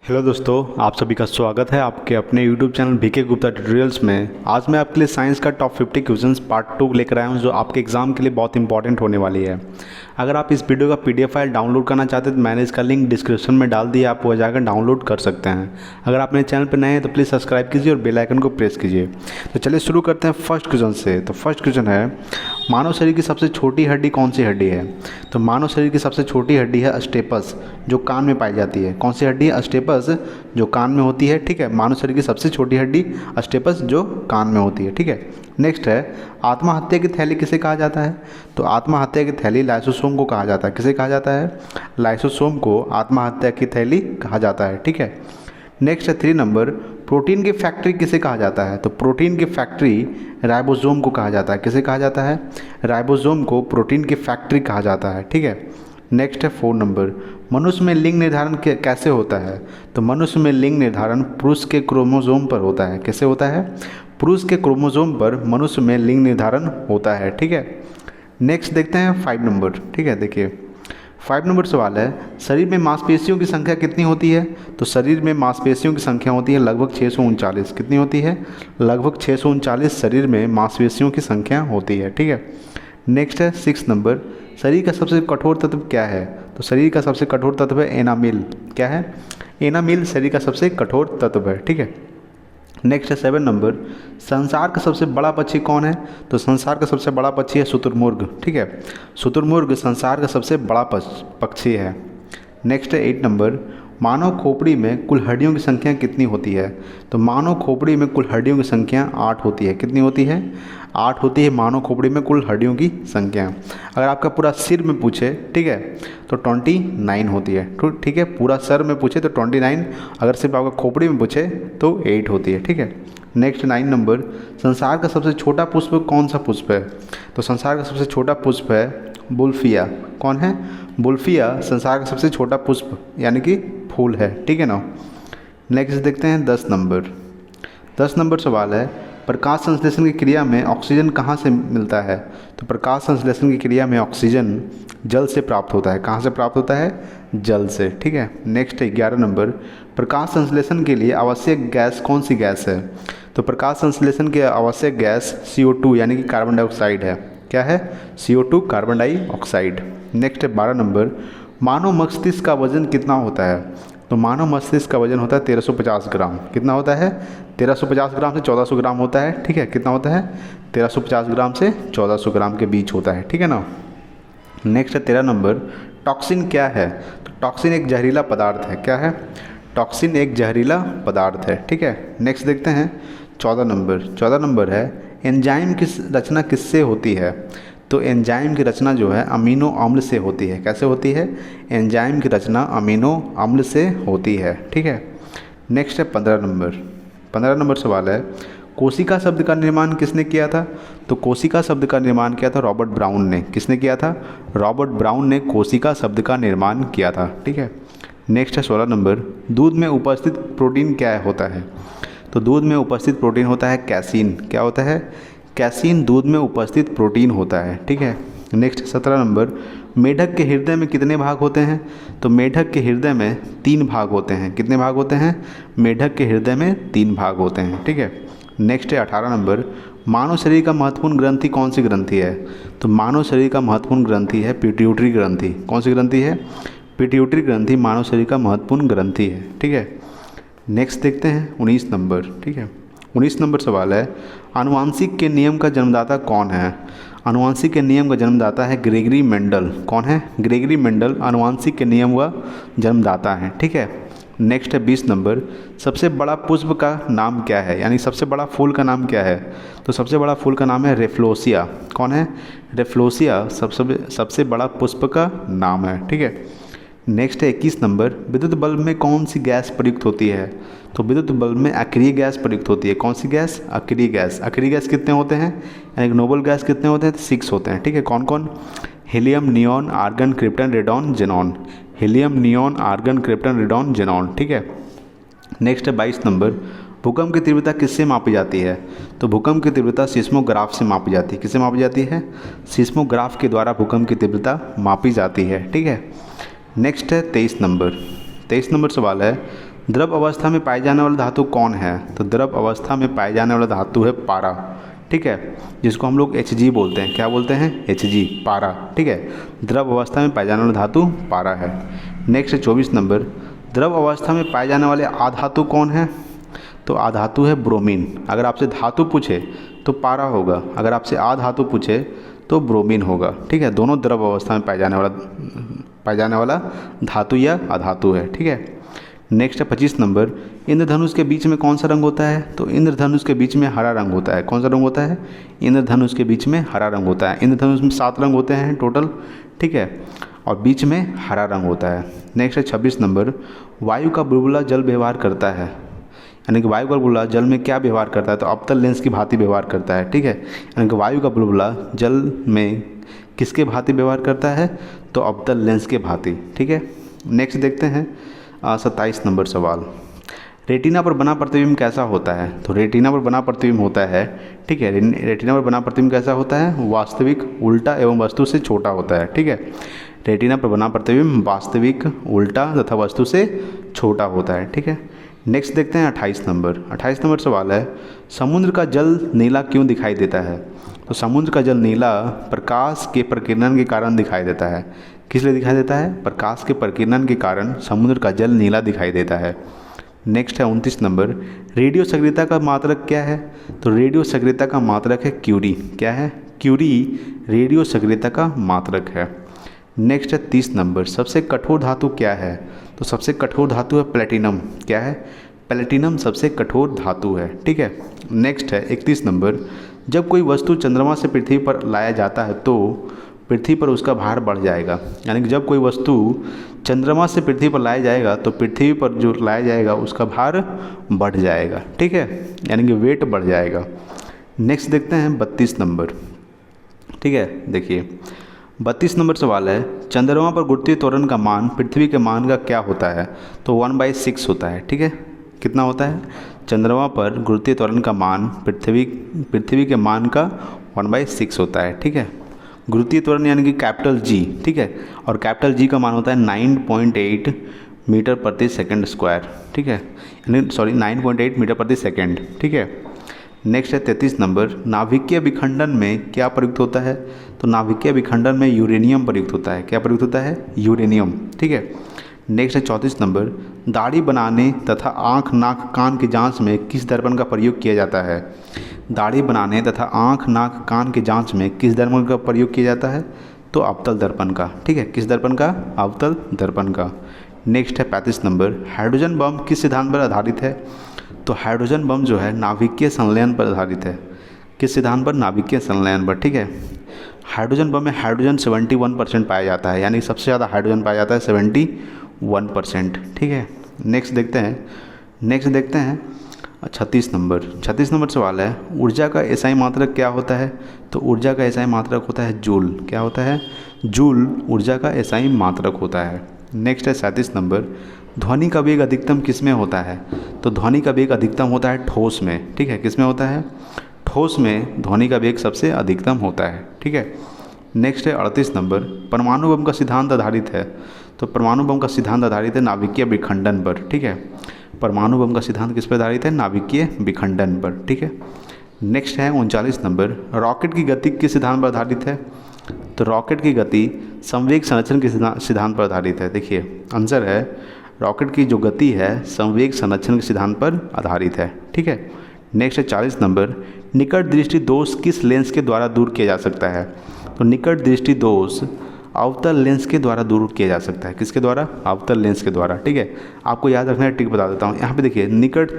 Hello दोस्तों, आप सभी का स्वागत है आपके अपने YouTube channel BK Gupta tutorials में। आज मैं आपके लिए साइंस का टॉप 50 क्वेश्चंस पार्ट 2 लेकर आया हूं जो आपके एग्जाम के लिए बहुत इंपॉर्टेंट होने वाली है। अगर आप इस वीडियो का PDF फाइल डाउनलोड करना चाहते हैं तो मैंने इसका लिंक डिस्क्रिप्शन में डाल दिया, आप वो जाकर डाउनलोड कर सकते हैं। अगर आप मेरे चैनल पर नए हैं तो प्लीज़ सब्सक्राइब कीजिए और बेल आइकन को प्रेस कीजिए। तो चलिए शुरू करते हैं फर्स्ट क्वेश्चन से। तो फर्स्ट क्वेश्चन है, मानव शरीर की सबसे छोटी हड्डी कौन सी हड्डी है? तो मानव शरीर की सबसे छोटी हड्डी है अस्टेपस, जो कान में पाई जाती है। कौन सी हड्डी है? अस्टेपस, जो कान में होती है। ठीक है, मानव शरीर की सबसे छोटी हड्डी अस्टेपस, जो कान में होती है। ठीक है, नेक्स्ट है, आत्महत्या की थैली किसे कहा जाता है? तो आत्महत्या की थैली लाइसोसोम को कहा जाता है। किसे कहा जाता है? लाइसोसोम को आत्महत्या की थैली कहा जाता है। ठीक है, नेक्स्ट है 3 नंबर, प्रोटीन की फैक्ट्री किसे कहा जाता है? तो प्रोटीन की फैक्ट्री राइबोसोम को कहा जाता है। किसे कहा जाता है? राइबोसोम को प्रोटीन की फैक्ट्री कहा जाता है। ठीक है, नेक्स्ट है 4 नंबर, मनुष्य में लिंग निर्धारण कैसे होता है? तो मनुष्य में लिंग निर्धारण पुरुष के क्रोमोसोम पर होता है। कैसे होता है? पुरुष के क्रोमोसोम पर मनुष्य में लिंग निर्धारण होता है। ठीक है, नेक्स्ट देखते हैं 5 नंबर। ठीक है, देखिए 5 नंबर सवाल है, शरीर में मांसपेशियों की संख्या कितनी होती है? तो शरीर में मांसपेशियों की संख्या होती है लगभग 639। कितनी होती है? लगभग 639 शरीर में मांसपेशियों की संख्या होती है। ठीक है, नेक्स्ट है 6 नंबर, शरीर का सबसे कठोर तत्व क्या है? तो शरीर का सबसे कठोर तत्व है एनामिल। क्या है? एनामिल शरीर का सबसे कठोर तत्व है। ठीक है, नेक्स्ट है 7 नंबर, संसार का सबसे बड़ा पक्षी कौन है? तो संसार का सबसे बड़ा पक्षी है शुतुरमुर्ग। ठीक है, शुतुरमुर्ग संसार का सबसे बड़ा पक्षी है। नेक्स्ट है 8 नंबर, मानव खोपड़ी में कुल हड्डियों की संख्या कितनी होती है? तो मानव खोपड़ी में कुल हड्डियों की संख्या 8 होती है। कितनी होती है? 8 होती है मानव खोपड़ी में कुल हड्डियों की संख्या। अगर आपका पूरा सिर में पूछे, ठीक है, तो 29 होती है। ठीक है, पूरा सर में पूछे तो 29, अगर सिर्फ आपका खोपड़ी में पूछे तो 8 होती है। ठीक है, नेक्स्ट 9 नंबर, संसार का सबसे छोटा पुष्प कौन सा पुष्प है? तो संसार का सबसे छोटा पुष्प है बुल्फिया। कौन है? बुल्फिया संसार का सबसे छोटा पुष्प यानी कि फूल है। ठीक है ना। नेक्स्ट देखते हैं 10 नंबर। 10 नंबर सवाल है, प्रकाश संश्लेषण की क्रिया में ऑक्सीजन कहाँ से मिलता है? तो प्रकाश संश्लेषण की क्रिया में ऑक्सीजन जल से प्राप्त होता है। कहाँ से प्राप्त होता है? जल से। ठीक है, नेक्स्ट है 11 नंबर, प्रकाश संश्लेषण के लिए आवश्यक गैस कौन सी गैस है? तो प्रकाश संश्लेषण के आवश्यक गैस CO2 यानी कि कार्बन डाइऑक्साइड है। क्या है? CO2 carbon dioxide. नेक्स्ट है 12 नंबर, मानव मस्तिष्क का वजन कितना होता है? तो मानव मस्तिष्क का वजन होता है 1350 ग्राम। कितना होता है? 1350 ग्राम से 1400 ग्राम होता है। ठीक है, कितना होता है? 1350 ग्राम से 1400 ग्राम के बीच होता है। ठीक है ना। नेक्स्ट है 13 नंबर, टॉक्सिन क्या है? तो टॉक्सिन एक जहरीला पदार्थ है। क्या है? टॉक्सिन एक जहरीला पदार्थ है। ठीक है, नेक्स्ट देखते हैं 14 नंबर। 14 नंबर है, एंजाइम की रचना किससे होती है? तो एंजाइम की रचना जो है अमीनो अम्ल से होती है। कैसे होती है? एंजाइम की रचना अमीनो अम्ल से होती है। ठीक है, नेक्स्ट है 15 नंबर। 15 नंबर सवाल है, कोशिका शब्द का निर्माण किसने किया था? तो कोशिका शब्द का निर्माण किया था रॉबर्ट ब्राउन ने। किसने किया था? रॉबर्ट ब्राउन ने कोशिका शब्द का निर्माण किया था। ठीक है, नेक्स्ट है 16 नंबर, दूध में उपस्थित प्रोटीन क्या होता है? तो दूध में उपस्थित प्रोटीन होता है कैसीन। क्या होता है? कैसीन दूध में उपस्थित प्रोटीन होता है। ठीक है, नेक्स्ट 17 नंबर, मेढक के हृदय में कितने भाग होते हैं? तो मेढक के हृदय में 3 भाग होते हैं। कितने भाग होते हैं? मेढक के हृदय में 3 भाग होते हैं। ठीक है, नेक्स्ट है 18 नंबर, मानव शरीर का महत्वपूर्ण ग्रंथि कौन सी ग्रंथि है? तो मानव शरीर का महत्वपूर्ण ग्रंथि है पिट्यूटरी ग्रंथि। कौन सी ग्रंथि है? पिट्यूटरी ग्रंथि मानव शरीर का महत्वपूर्ण ग्रंथि है। ठीक है, नेक्स्ट देखते हैं 19 नंबर। ठीक है, 19 नंबर सवाल है, आनुवांशिक के नियम का जन्मदाता कौन है? आनुवांशिक के नियम का जन्मदाता है ग्रेगरी मेंडल। कौन है? ग्रेगरी मेंडल आनुवांशिक के नियम का जन्मदाता है। ठीक है, नेक्स्ट है 20 नंबर, सबसे बड़ा पुष्प का नाम क्या है? यानी सबसे बड़ा फूल का नाम क्या है? तो सबसे बड़ा फूल का नाम है रेफ्लोसिया। कौन है? रेफ्लोसिया सबसे बड़ा पुष्प का नाम है। ठीक है, नेक्स्ट है 21 नंबर, विद्युत बल्ब में कौन सी गैस प्रयुक्त होती है? तो विद्युत बल्ब में अक्रिय गैस प्रयुक्त होती है। कौन सी गैस? अक्रिय गैस। अक्रिय गैस कितने होते हैं? यानी नोबल गैस कितने होते हैं? 6 होते हैं। ठीक है, कौन कौन? Helium, neon, argon, krypton, radon, xenon. Helium, neon, argon, krypton, radon, xenon. ठीक है, नेक्स्ट है 22 नंबर, भूकंप की तीव्रता किससे मापी जाती है? तो भूकंप की तीव्रता सिस्मोग्राफ से मापी जाती है। किससे मापी जाती है? सिस्मोग्राफ के द्वारा भूकंप की तीव्रता मापी जाती है। ठीक है, नेक्स्ट है 23 नंबर। 23 नंबर सवाल है, द्रव अवस्था में पाए जाने वाला धातु कौन है? तो द्रव अवस्था में पाए जाने वाला धातु है पारा, ठीक है, जिसको हम लोग Hg बोलते हैं। क्या बोलते हैं? Hg, पारा, ठीक है। द्रव अवस्था में पाए जाने वाला धातु पारा है। नेक्स्ट 24 नंबर, द्रव अवस्था में पाए जाने वाले आधातु कौन है? तो आधातु है ब्रोमीन। अगर आपसे धातु पूछे तो पारा होगा, अगर आपसे आधातु पूछे तो ब्रोमीन होगा, ठीक है। दोनों द्रव अवस्था में पाए जाने वाला धातु या अधातु है, ठीक है। नेक्स्ट है 25 नंबर, इंद्रधनुष के बीच में कौन सा रंग होता है? तो इंद्रधनुष के बीच में हरा रंग होता है। कौन सा रंग होता है? इंद्रधनुष के बीच में हरा रंग होता है। इंद्रधनुष में 7 रंग होते हैं टोटल, ठीक है, और बीच में हरा रंग होता है। नेक्स्ट है 26 नंबर, वायु का बुलबुला जल व्यवहार करता है, यानी कि वायु का बुलबुला जल में क्या व्यवहार करता है? तो अवतल लेंस की भांति व्यवहार करता है, ठीक है। यानी कि वायु का बुलबुला जल में किसके भांति व्यवहार करता है? तो अवतल लेंस के भांति, ठीक है। नेक्स्ट देखते हैं 27 नंबर सवाल, रेटिना पर बना प्रतिबिंब कैसा होता है? तो रेटिना पर बना प्रतिबिंब होता है, ठीक है, रेटिना पर बना प्रतिबिंब कैसा होता है? वास्तविक, उल्टा एवं वस्तु से छोटा होता है, ठीक है। रेटिना पर बना प्रतिबिंब वास्तविक, उल्टा तथा वस्तु से छोटा होता है, ठीक है। नेक्स्ट देखते हैं 28 नंबर। 28 नंबर सवाल है, समुद्र का जल नीला क्यों दिखाई देता है? तो समुद्र का जल नीला प्रकाश के प्रकीर्णन के कारण दिखाई देता है। किस लिए दिखाई देता है? प्रकाश के प्रकीर्णन के कारण समुद्र का जल नीला दिखाई देता है। नेक्स्ट है 29 नंबर, रेडियो सक्रियता का मात्रक क्या है? तो रेडियो सक्रियता का मात्रक है क्यूरी। क्या है? क्यूरी रेडियो सक्रियता का मात्रक है। नेक्स्ट है 30 नंबर, सबसे कठोर धातु क्या है? तो सबसे कठोर धातु है प्लेटिनम। क्या है? प्लेटिनम सबसे कठोर धातु है, ठीक है। नेक्स्ट है 31 नंबर, जब कोई वस्तु चंद्रमा से पृथ्वी पर लाया जाता है तो पृथ्वी पर उसका भार बढ़ जाएगा। यानी कि जब कोई वस्तु चंद्रमा से पृथ्वी पर लाया जाएगा तो पृथ्वी पर जो लाया जाएगा उसका भार बढ़ जाएगा, ठीक है, यानी कि वेट बढ़ जाएगा। नेक्स्ट देखते हैं 32 नंबर, ठीक है। देखिए 32 नंबर सवाल है, चंद्रमा पर गुरुत्वीय त्वरण का मान पृथ्वी के मान का क्या होता है? तो 1/6 होता है, ठीक है। कितना होता है? चंद्रमा पर गुरुत्वीय त्वरण का मान पृथ्वी के मान का 1/6 होता है, ठीक है। गुरुत्वीय त्वरण यानी कि कैपिटल जी, ठीक है, और कैपिटल जी का मान होता है 9.8 मीटर प्रति सेकंड स्क्वायर, ठीक है, यानी 9.8 मीटर प्रति सेकंड, ठीक है। नेक्स्ट है 33 नंबर, नाभिकीय विखंडन में क्या प्रयुक्त होता है? तो नाभिकीय विखंडन में यूरेनियम प्रयुक्त होता है। क्या प्रयुक्त होता है? यूरेनियम, ठीक है। नेक्स्ट है 34 नंबर, दाढ़ी बनाने तथा आँख, नाक, कान की जांच में किस दर्पण का प्रयोग किया जाता है? दाढ़ी बनाने तथा आँख, नाक, कान की जांच में किस दर्पण का प्रयोग किया जाता है? तो अवतल दर्पण का, ठीक है। किस दर्पण का? अवतल दर्पण का। नेक्स्ट है 35 नंबर, हाइड्रोजन बम किस सिद्धांत पर आधारित है? तो हाइड्रोजन बम जो है नाभिकीय संलयन पर आधारित है। किस सिद्धांत पर? नाभिकीय संलयन पर, ठीक है। हाइड्रोजन बम में हाइड्रोजन 71% पाया जाता है, यानी सबसे ज़्यादा हाइड्रोजन पाया जाता है 71%, ठीक है। नेक्स्ट देखते हैं 36 नंबर सवाल है, ऊर्जा का एसआई मात्रक क्या होता है? तो ऊर्जा का एसआई मात्रक होता है जूल। क्या होता है? जूल ऊर्जा का एसआई मात्रक होता है। नेक्स्ट है 37 नंबर, ध्वनि का वेग अधिकतम किस में होता है? तो ध्वनि का वेग अधिकतम होता है ठोस में, ठीक है। किस में होता है? ठोस में ध्वनि का वेग सबसे अधिकतम होता है, ठीक है। नेक्स्ट है 38 नंबर, परमाणु बम का सिद्धांत आधारित है। तो परमाणु बम का सिद्धांत आधारित है नाभिकीय विखंडन पर, ठीक है। परमाणु बम का सिद्धांत किस पर आधारित है? नाभिकीय विखंडन पर, ठीक है। नेक्स्ट है 39 नंबर, रॉकेट की गति किस सिद्धांत पर आधारित है? तो रॉकेट की गति संवेग संरक्षण के सिद्धांत पर आधारित है। देखिए आंसर है, रॉकेट की जो गति है संवेग संरक्षण के सिद्धांत पर आधारित है, ठीक है। नेक्स्ट है 40 नंबर, निकट दृष्टि दोष किस लेंस के द्वारा दूर किया जा सकता है? तो निकट दृष्टि दोष अवतल लेंस के द्वारा दूर किया जा सकता है। किसके द्वारा? अवतल लेंस के द्वारा, ठीक है। आपको याद रखना है, टिक बता देता हूँ। यहाँ पे देखिए निकट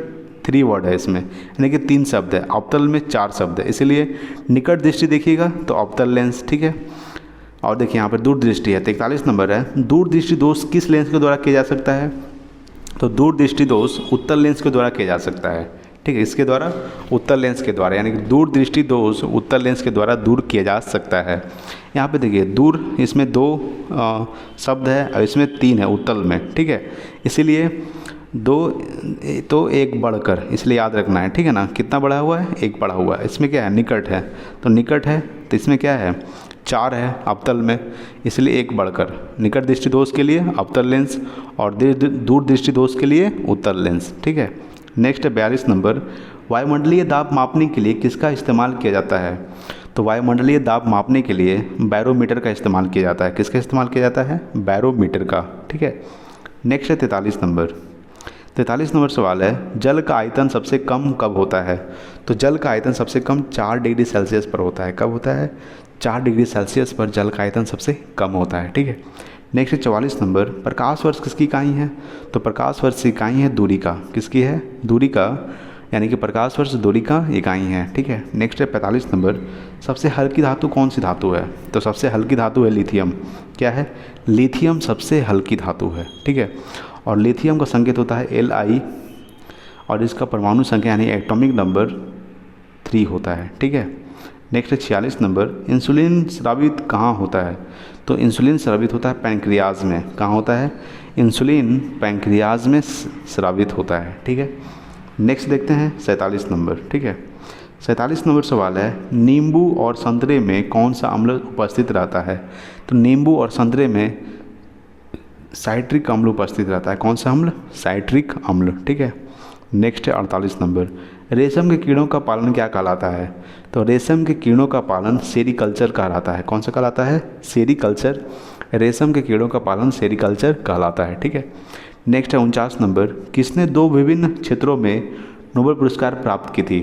3 वर्ड है इसमें, यानी कि 3 शब्द है, अवतल में 4 शब्द है, इसलिए निकट दृष्टि देखिएगा तो अवतल लेंस, ठीक है। और देखिए यहाँ पर दूर दृष्टि है, 43 नंबर है, दूर दृष्टि दोष किस लेंस के द्वारा किया जा सकता है? तो दूर दृष्टि दोष उत्तल लेंस के द्वारा किया जा सकता है, ठीक है। इसके द्वारा? उत्तल लेंस के द्वारा, यानी कि दूर दृष्टि दोष उत्तल लेंस के द्वारा दूर किया जा सकता है। यहाँ पे देखिए दूर, इसमें 2 शब्द है और इसमें 3 है उत्तल में, ठीक है। इसीलिए 2 तो 1 बढ़कर, इसलिए याद रखना है, ठीक है ना। कितना बढ़ा हुआ है? 1 बढ़ा हुआ है। इसमें क्या है? निकट है, तो निकट है, तो इसमें क्या है? 4 है अवतल में, इसलिए एक बढ़कर। निकट दृष्टि दोष के लिए अवतल लेंस और दूर दृष्टि दोष के लिए उत्तल लेंस। ठीक है। नेक्स्ट है 42 नंबर, वायुमंडलीय दाब मापने के लिए किसका इस्तेमाल किया जाता है? तो वायुमंडलीय दाब मापने के लिए बैरोमीटर का इस्तेमाल किया जाता है। किसका इस्तेमाल किया जाता है? बैरोमीटर का। ठीक है। नेक्स्ट है 43 नंबर। 43 नंबर सवाल है, जल का आयतन सबसे कम कब होता है? तो जल का आयतन सबसे कम 4 डिग्री सेल्सियस पर होता है। कब होता है? 4 डिग्री सेल्सियस पर जल का आयतन सबसे कम होता है। ठीक है। नेक्स्ट है 44 नंबर, प्रकाश वर्ष किसकी इकाई है? तो प्रकाश वर्ष की इकाई है दूरी का। किसकी है? दूरी का, यानी कि प्रकाश वर्ष दूरी का इकाई है। ठीक है। नेक्स्ट है 45 नंबर, सबसे हल्की धातु कौन सी धातु है? तो सबसे हल्की धातु है लिथियम। क्या है? लिथियम सबसे हल्की धातु है। ठीक है। और लिथियम का संकेत होता है Li और इसका परमाणु संख्या यानी एटॉमिक नंबर 3 होता है। ठीक है। नेक्स्ट है 46 नंबर, इंसुलिन स्रावित कहाँ होता है? तो इंसुलिन स्रावित होता है पैंक्रियाज में। कहाँ होता है? इंसुलिन पैंक्रियाज में स्रावित होता है। ठीक है। नेक्स्ट देखते हैं 47 नंबर। ठीक है। 47 नंबर सवाल है, नींबू और संतरे में कौन सा अम्ल उपस्थित रहता है? तो नींबू और संतरे में साइट्रिक अम्ल उपस्थित रहता है। कौन सा अम्ल? साइट्रिक अम्ल। ठीक है। नेक्स्ट है 48 नंबर, रेशम के कीड़ों का पालन क्या कहलाता है? तो रेशम के कीड़ों का पालन सेरीकल्चर कहलाता है। कौन सा कहलाता है? सेरीकल्चर। रेशम के कीड़ों का पालन सेरीकल्चर कहलाता है। ठीक है। नेक्स्ट है 49 नंबर, किसने 2 विभिन्न क्षेत्रों में नोबेल पुरस्कार प्राप्त की थी?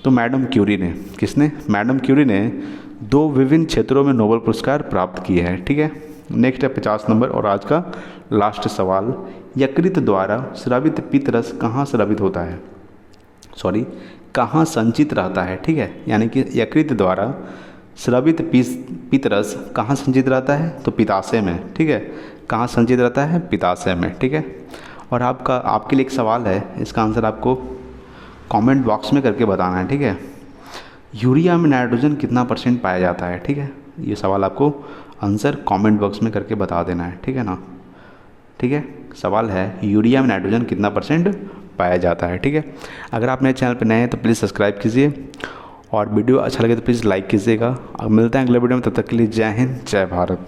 तो मैडम क्यूरी ने। किसने? मैडम क्यूरी ने 2 विभिन्न क्षेत्रों में नोबेल पुरस्कार प्राप्त किए हैं। ठीक है। नेक्स्ट है 50 नंबर और आज का लास्ट सवाल, यकृत द्वारा स्रावित पित्त रस कहाँ स्रावित होता है? कहाँ संचित रहता है? ठीक है। यानी कि यकृत द्वारा स्रावित पित्त रस कहाँ संचित रहता है? तो पित्ताशय में। ठीक है। कहाँ संचित रहता है? पित्ताशय में। ठीक है। और आपके लिए एक सवाल है, इसका आंसर आपको कमेंट बॉक्स में करके बताना है। ठीक है। यूरिया में नाइट्रोजन कितना % पाया जाता है? ठीक है। ये सवाल आपको आंसर कमेंट बॉक्स में करके बता देना है। ठीक है ना। ठीक है। सवाल है, यूरिया में नाइट्रोजन कितना % पाया जाता है? ठीक है। अगर आप मेरे चैनल पर नए हैं तो प्लीज़ सब्सक्राइब कीजिए और वीडियो अच्छा लगे तो प्लीज़ लाइक कीजिएगा। अब मिलते हैं अगले वीडियो में, तब तक के लिए जय हिंद, जय भारत।